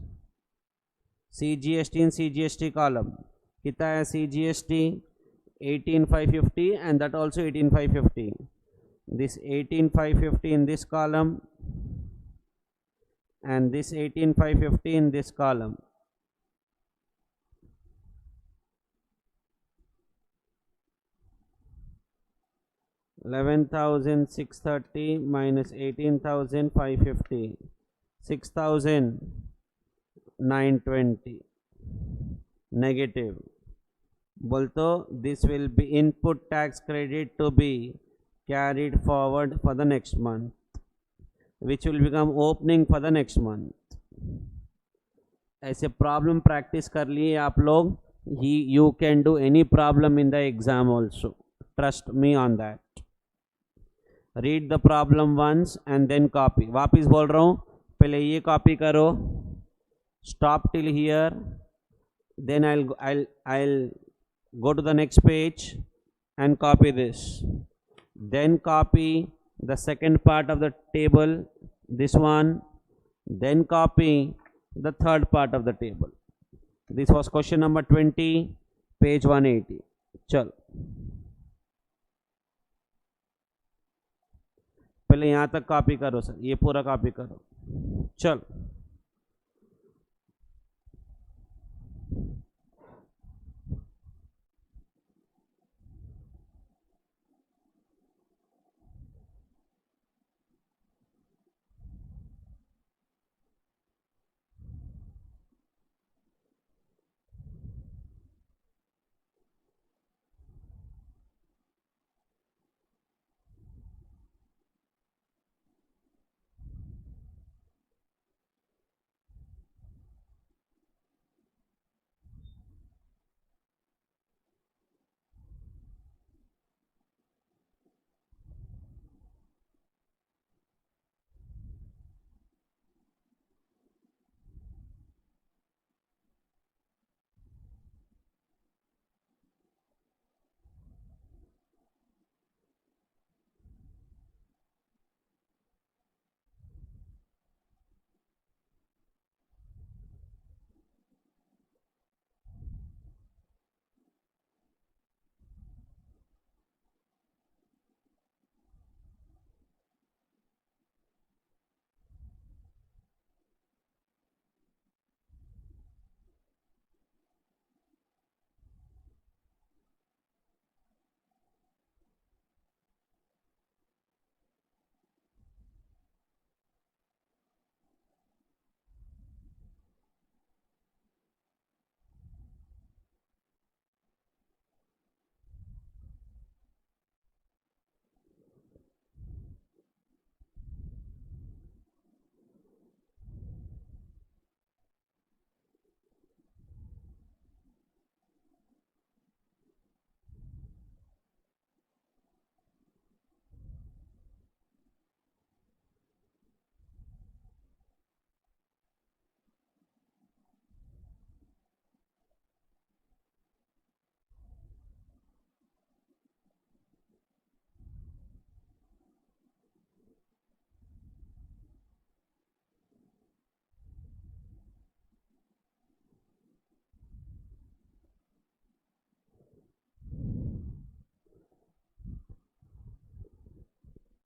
CGST in CGST column. Kita hai CGST 18,550 and that also 18,550. This 18,550 in this column and this 18,550 in this column. $11,630 minus 18,550, 6,920 negative. Bolto this will be input tax credit to be carried forward for the next month, which will become opening for the next month. ऐसे problem practice कर लिए आप लोग. You can do any problem in the exam also. Trust me on that. Read the problem once and then copy. वापिस बोल रहा हूँ, पहले ये copy करो. Stop till here. Then I'll go to the next page and copy this. Then copy the second part of the table, this one. Then copy the third part of the table. This was question number 20, page 180. चल पहले यहाँ तक copy करो sir, ये पूरा copy करो. चल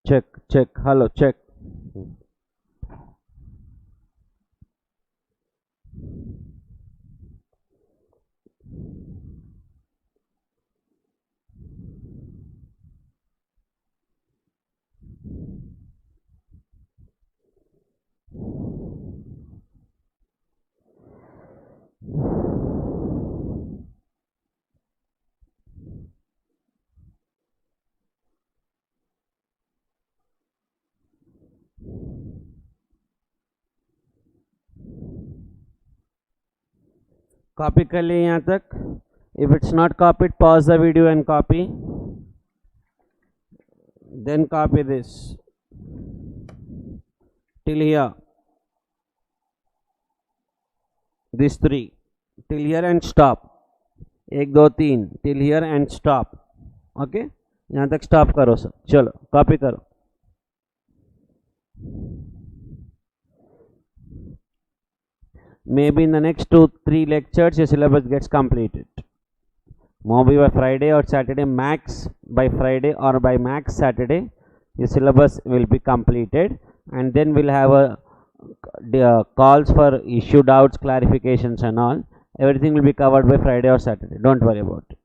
check, hello, check. Copy कर लिए यहाँ तक. If it's not copied, pause the video and copy. Then copy this till here. These three till here and stop. 1 2 3 till here and stop. Okay, यहाँ तक स्टॉप करो सब. चलो कॉपी करो. Maybe in the next 2-3 lectures your syllabus gets completed. Maybe by Friday or Saturday, max by Friday or by max Saturday your syllabus will be completed, and then we'll have a calls for issue doubts, clarifications and all. Everything will be covered by Friday or Saturday. Don't worry about it.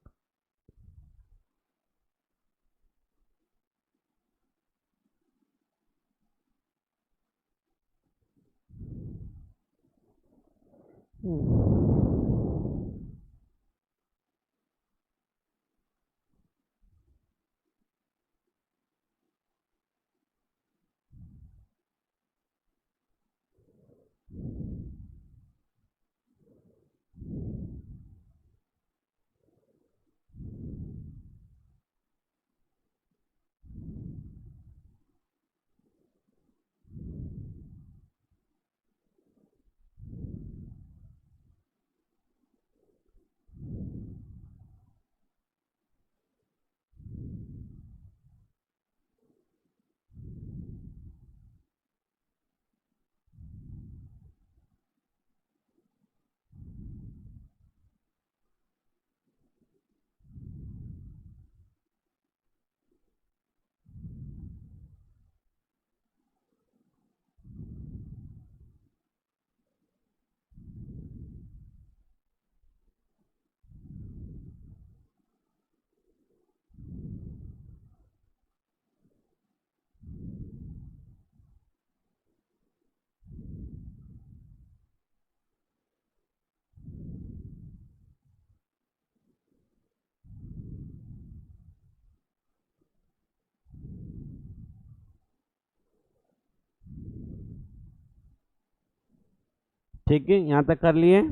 ठीक है, यहाँ तक कर लिए.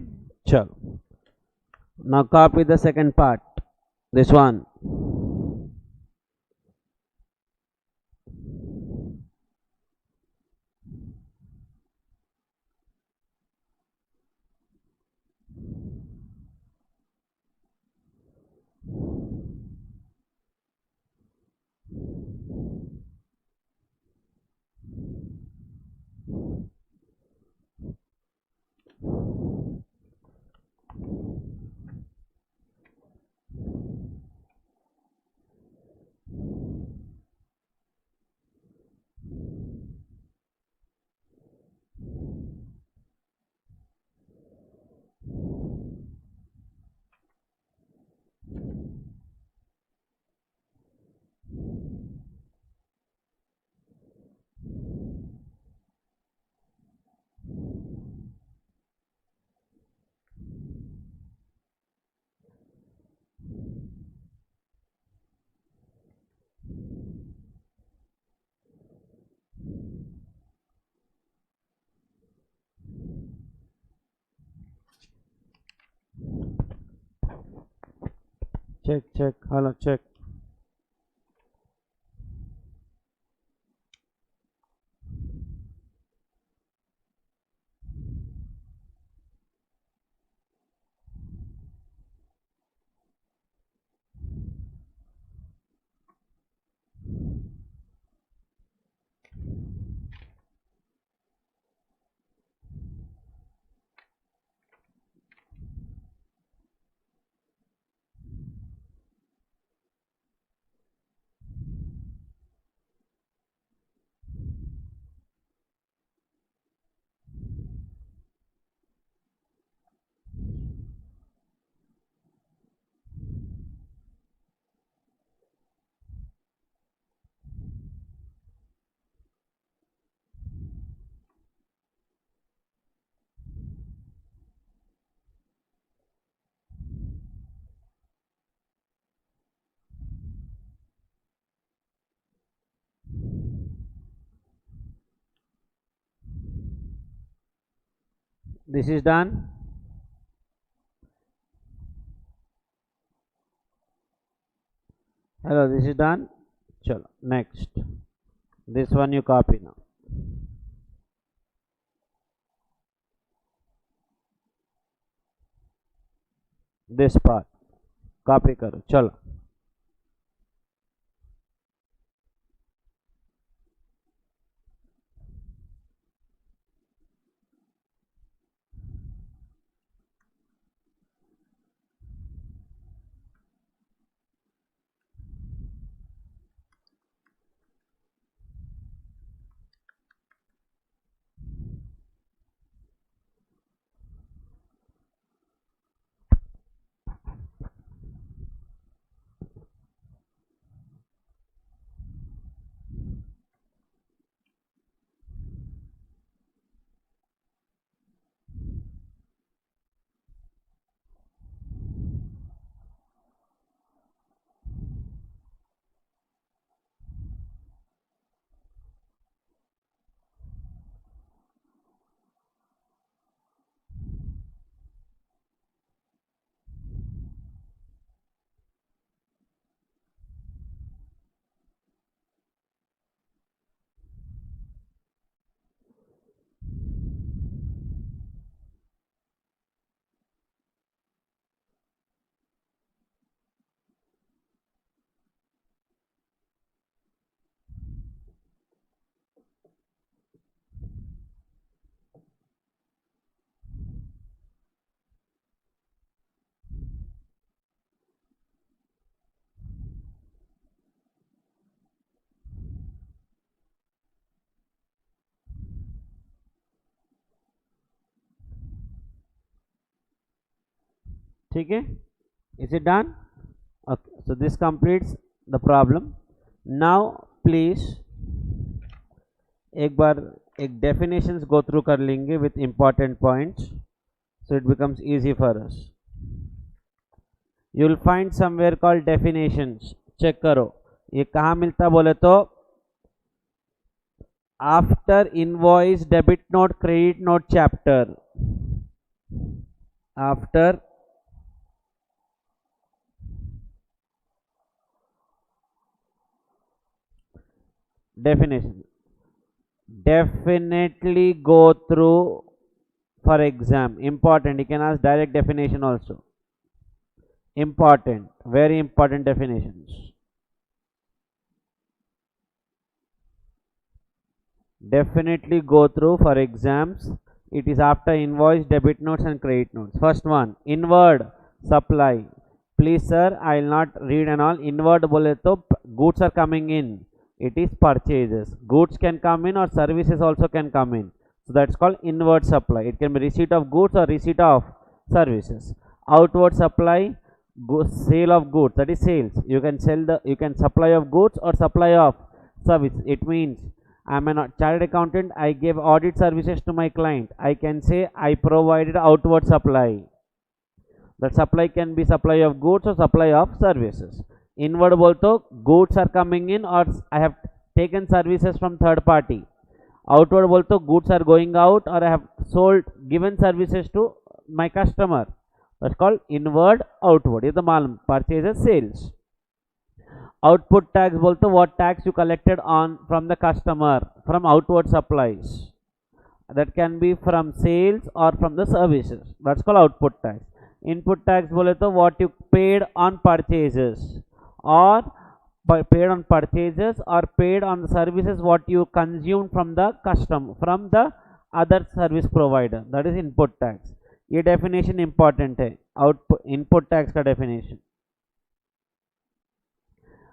चलो, now copy the second part, this one. Check, hello, check. This is done. Hello, this is done. Chalo, next. This one you copy now. This part. Copy करो, चलो। ठीक है, is it done? Okay, so this completes the problem. Now please एक बार एक definitions go through कर लेंगे with important points, so it becomes easy for us. You will find somewhere called definitions. check करो ये कहाँ मिलता बोले तो after invoice debit note credit note chapter. After definition, definitely go through for exam. Important, you can ask direct definition also. Important, very important definitions. Definitely go through for exams. It is after invoice debit notes and credit notes. First one, inward supply. Please sir, I will not read and all. Inward bole to goods are coming in, it is purchases. Goods can come in or services also can come in, so that's called inward supply. It can be receipt of goods or receipt of services. Outward supply, sale of goods, that is sales. You can sell the, you can supply of goods or supply of service. It means I'm a chartered accountant, I gave audit services to my client, I can say I provided outward supply. That supply can be supply of goods or supply of services. Inward बोलते goods are coming in or I have taken services from third party. Outward बोलते goods are going out or I have sold, given services to my customer. That's called inward outward. ये तो मालूम, purchases, sales. Output tax बोलते what tax you collected on from the customer from outward supplies. That can be from sales or from the services. That's called output tax. Input tax बोले तो what you paid on purchases or paid on purchases or paid on the services what you consumed from the customer, from the other service provider. That is input tax. ये definition important है, output input tax का definition.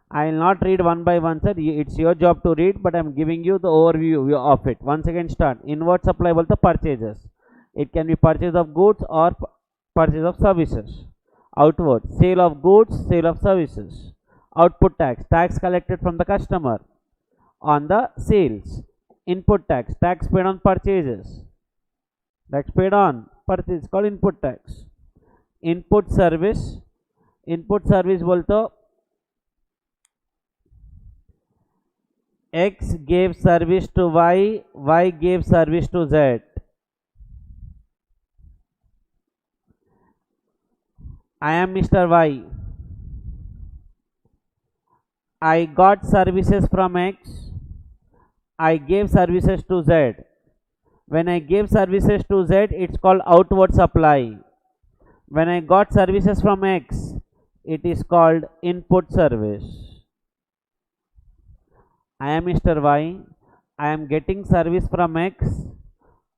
I will not read one by one sir, it's your job to read, but I am giving you the overview of it. Once again start. Inward supply बोलते purchases. It can be purchase of goods or purchase of services. Outward, sale of goods, sale of services. Output tax, tax collected from the customer on the sales. Input tax, tax paid on purchases. Tax paid on purchase called input tax. Input service बोलते X gave service to Y, Y gave service to Z. I am Mr. Y. I got services from X. I gave services to Z. When I gave services to Z, it's called outward supply. When I got services from X, it is called input service. I am Mr. Y, I am getting service from X,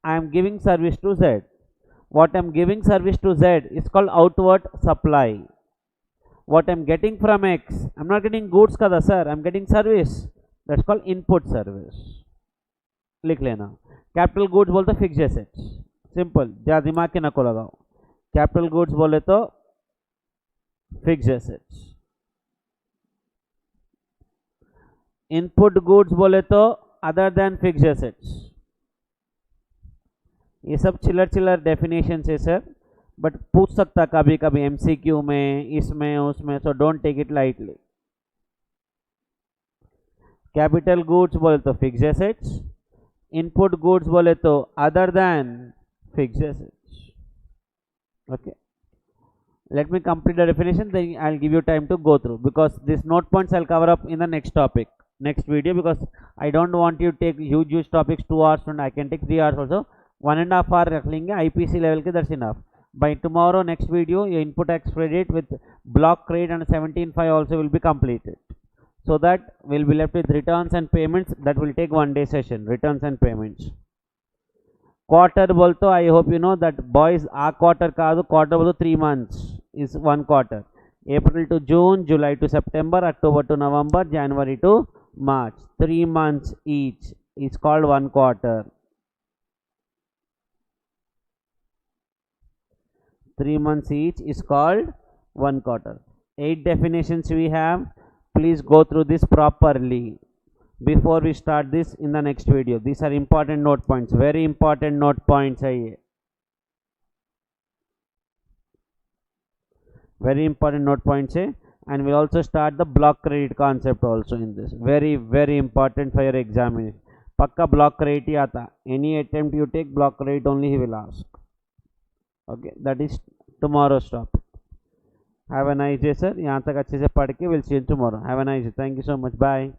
I am giving service to Z. What I am giving service to Z is called outward supply. What I am getting from X, I am not getting goods kada sir, I am getting service. That's called input service. लिख लेना. Capital goods बोलते fixed assets. Simple, ज़्यादा दिमाग के नको लगाओ. Capital goods बोले तो फिक्स्ड एसेट्स. इनपुट गुड्स बोले तो अदर देन फिक्स्ड एसेट्स. ये सब चिल्लर डेफिनेशन है सर, बट पूछ सकता कभी कभी एमसीक्यू में, इसमें उसमें, so don't take it lightly. Capital goods बोले तो फिक्स्ड एसेट्स, इनपुट गुड्स बोले तो other than fixed assets. Okay, let me complete the definition, then I'll give you time to go through, because these note points I'll cover up in the next topic, next video, because I don't want you to take huge topics 2 hours, and I can take 3 hours also. 1.5 hour रख लेंगे IPC level के, that's enough. By tomorrow next video your input tax credit with block credit and 17.5 also will be completed, so that we'll be left with returns and payments. That will take 1 day session, returns and payments. Quarter बोलते, I hope you know that boys uh quarter कादु, quarter बोलते 3 months is 1 quarter. April to June, July to September, October to November, January to March. 3 months each is called 1 quarter. 3 months each is called 1 quarter. 8 definitions we have. Please go through this properly before we start this in the next video. These are important note points, very important note points है ये, very important note points है. And we'll also start the block credit concept also in this, very important for your examination. पक्का block credit ही आता, any attempt you take block credit only he will ask. Okay, that is tomorrow's topic. Have a nice day sir. यहाँ तक अच्छे से पढ़ के we'll see you tomorrow. Have a nice day. Thank you so much. Bye.